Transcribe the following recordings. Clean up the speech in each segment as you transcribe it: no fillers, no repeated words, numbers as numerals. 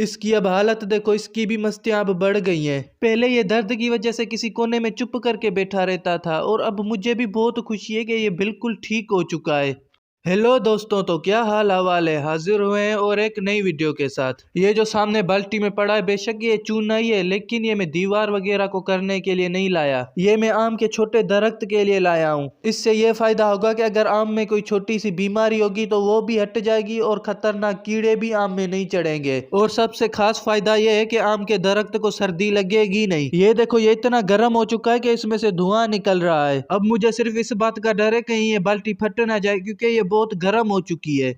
इसकी अब हालत देखो, इसकी भी मस्तियां अब बढ़ गई हैं। पहले ये दर्द की वजह से किसी कोने में चुप करके बैठा रहता था और अब मुझे भी बहुत खुशी है कि ये बिल्कुल ठीक हो चुका है। हेलो दोस्तों, तो क्या हाल हवाल है। हाजिर हुए हैं और एक नई वीडियो के साथ। ये जो सामने बाल्टी में पड़ा है, बेशक ये चूना ही है, लेकिन ये मैं दीवार वगैरह को करने के लिए नहीं लाया। ये मैं आम के छोटे दरख्त के लिए लाया हूँ। इससे ये फायदा होगा कि अगर आम में कोई छोटी सी बीमारी होगी तो वो भी हट जाएगी और खतरनाक कीड़े भी आम में नहीं चढ़ेंगे। और सबसे खास फायदा ये है कि आम के दरख्त को सर्दी लगेगी नहीं। ये देखो, ये इतना गर्म हो चुका है कि इसमें से धुआं निकल रहा है। अब मुझे सिर्फ इस बात का डर है कहीं ये बाल्टी फट ना जाए, क्योंकि ये बहुत गर्म हो चुकी है।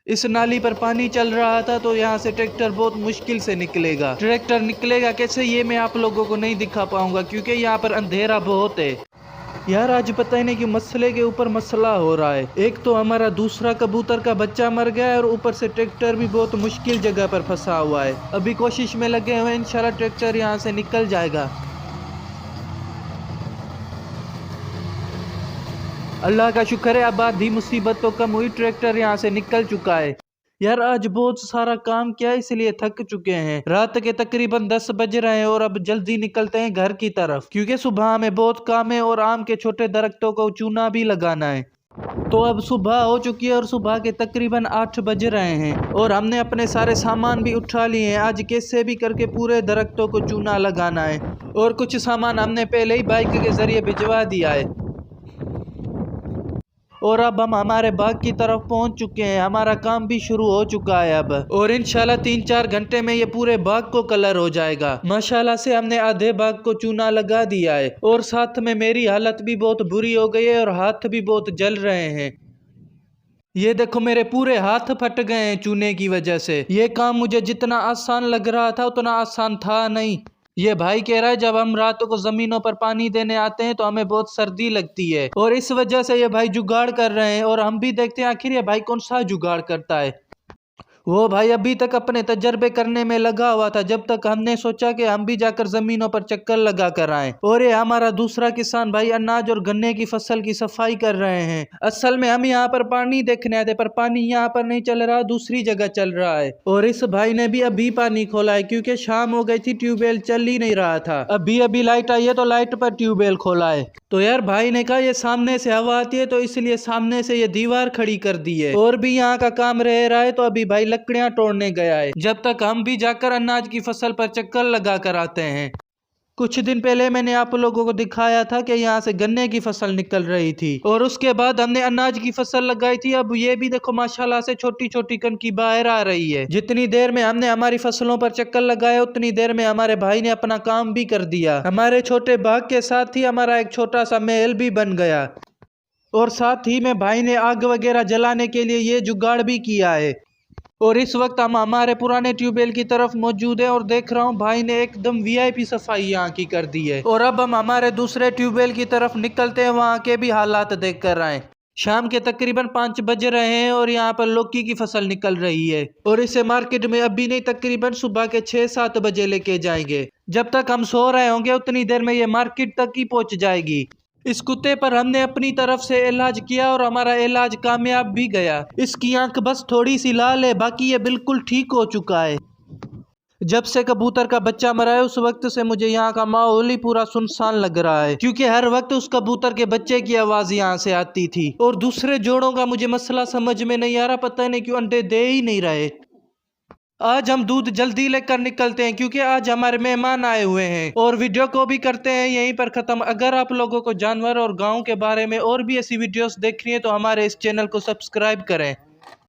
इस नाली पर पानी चल रहा था तो यहाँ से ट्रैक्टर बहुत मुश्किल से निकलेगा। ट्रैक्टर निकलेगा कैसे ये मैं आप लोगों को नहीं दिखा पाऊंगा, क्योंकि यहाँ पर अंधेरा बहुत है। यार आज पता ही नहीं कि मसले के ऊपर मसला हो रहा है। एक तो हमारा दूसरा कबूतर का बच्चा मर गया है और ऊपर से ट्रैक्टर भी बहुत मुश्किल जगह पर फंसा हुआ है। अभी कोशिश में लगे हुए, इंशाल्लाह ट्रैक्टर यहाँ से निकल जाएगा। अल्लाह का शुक्र है, अब आधी मुसीबत तो कम हुई, ट्रैक्टर यहाँ से निकल चुका है। यार आज बहुत सारा काम किया इसलिए थक चुके हैं। रात के तकरीबन 10 बज रहे हैं और अब जल्दी निकलते हैं घर की तरफ, क्योंकि सुबह में बहुत काम है और आम के छोटे दरख्तों को चूना भी लगाना है। तो अब सुबह हो चुकी है और सुबह के तकरीबन 8 बज रहे हैं और हमने अपने सारे सामान भी उठा लिए हैं। आज कैसे भी करके पूरे दरख्तों को चूना लगाना है और कुछ सामान हमने पहले ही बाइक के जरिए भिजवा दिया है। और अब हम हमारे बाग की तरफ पहुंच चुके हैं। हमारा काम भी शुरू हो चुका है अब, और इंशाल्लाह 3-4 घंटे में ये पूरे बाग को कलर हो जाएगा। माशाल्लाह से हमने आधे बाग को चूना लगा दिया है और साथ में मेरी हालत भी बहुत बुरी हो गई है और हाथ भी बहुत जल रहे हैं। ये देखो, मेरे पूरे हाथ फट गए हैं चूने की वजह से। ये काम मुझे जितना आसान लग रहा था उतना आसान था नहीं। ये भाई कह रहा है जब हम रातों को जमीनों पर पानी देने आते हैं तो हमें बहुत सर्दी लगती है, और इस वजह से ये भाई जुगाड़ कर रहे हैं। और हम भी देखते हैं आखिर ये भाई कौन सा जुगाड़ करता है। वो भाई अभी तक अपने तजर्बे करने में लगा हुआ था, जब तक हमने सोचा कि हम भी जाकर जमीनों पर चक्कर लगा कर आए। और ये हमारा दूसरा किसान भाई अनाज और गन्ने की फसल की सफाई कर रहे हैं। असल में हम यहाँ पर पानी देखने आए थे, पर पानी यहाँ पर नहीं चल रहा, दूसरी जगह चल रहा है। और इस भाई ने भी अभी पानी खोला है, क्योंकि शाम हो गई थी, ट्यूबवेल चल ही नहीं रहा था। अभी अभी लाइट आई है तो लाइट पर ट्यूबवेल खोला है। तो यार भाई ने कहा ये सामने से हवा आती है तो इसलिए सामने से ये दीवार खड़ी कर दी है, और भी यहाँ का काम रह रहा है। तो अभी भाई लकड़ियां तोड़ने गया है, जब तक हम भी जाकर अनाज की फसल पर चक्कर लगा कर आते हैं। कुछ दिन पहले मैंने आप लोगों को दिखाया था कि यहाँ से गन्ने की फसल निकल रही थी और उसके बाद हमने अनाज की फसल लगाई थी। अब ये भी देखो माशाल्लाह से छोटी छोटी कनकी बाहर आ रही है। जितनी देर में हमने हमारी फसलों पर चक्कर लगाया उतनी देर में हमारे भाई ने अपना काम भी कर दिया। हमारे छोटे बाग के साथ ही हमारा एक छोटा सा महल भी बन गया, और साथ ही में भाई ने आग वगैरह जलाने के लिए ये जुगाड़ भी किया है। और इस वक्त हम हमारे पुराने ट्यूबवेल की तरफ मौजूद है और देख रहा हूँ भाई ने एकदम वीआईपी सफाई यहाँ की कर दी है। और अब हम हमारे दूसरे ट्यूबवेल की तरफ निकलते हैं, वहाँ के भी हालात देख कर आए। शाम के तकरीबन 5 बज रहे हैं और यहाँ पर लौकी की फसल निकल रही है, और इसे मार्केट में अभी नहीं, तकरीबन सुबह के 6-7 बजे लेके जाएंगे। जब तक हम सो रहे होंगे उतनी देर में ये मार्केट तक ही पहुँच जाएगी। इस कुत्ते पर हमने अपनी तरफ से इलाज किया और हमारा इलाज कामयाब भी गया। इसकी आंख बस थोड़ी सी लाल है, बाकी ये बिल्कुल ठीक हो चुका है। जब से कबूतर का बच्चा मरा है उस वक्त से मुझे यहाँ का माहौल ही पूरा सुनसान लग रहा है, क्योंकि हर वक्त उस कबूतर के बच्चे की आवाज यहाँ से आती थी। और दूसरे जोड़ों का मुझे मसला समझ में नहीं आ रहा, पता नहीं क्यों अंडे दे ही नहीं रहे। आज हम दूध जल्दी लेकर निकलते हैं क्योंकि आज हमारे मेहमान आए हुए हैं, और वीडियो को भी करते हैं यहीं पर खत्म। अगर आप लोगों को जानवर और गांव के बारे में और भी ऐसी वीडियोस देखनी है तो हमारे इस चैनल को सब्सक्राइब करें।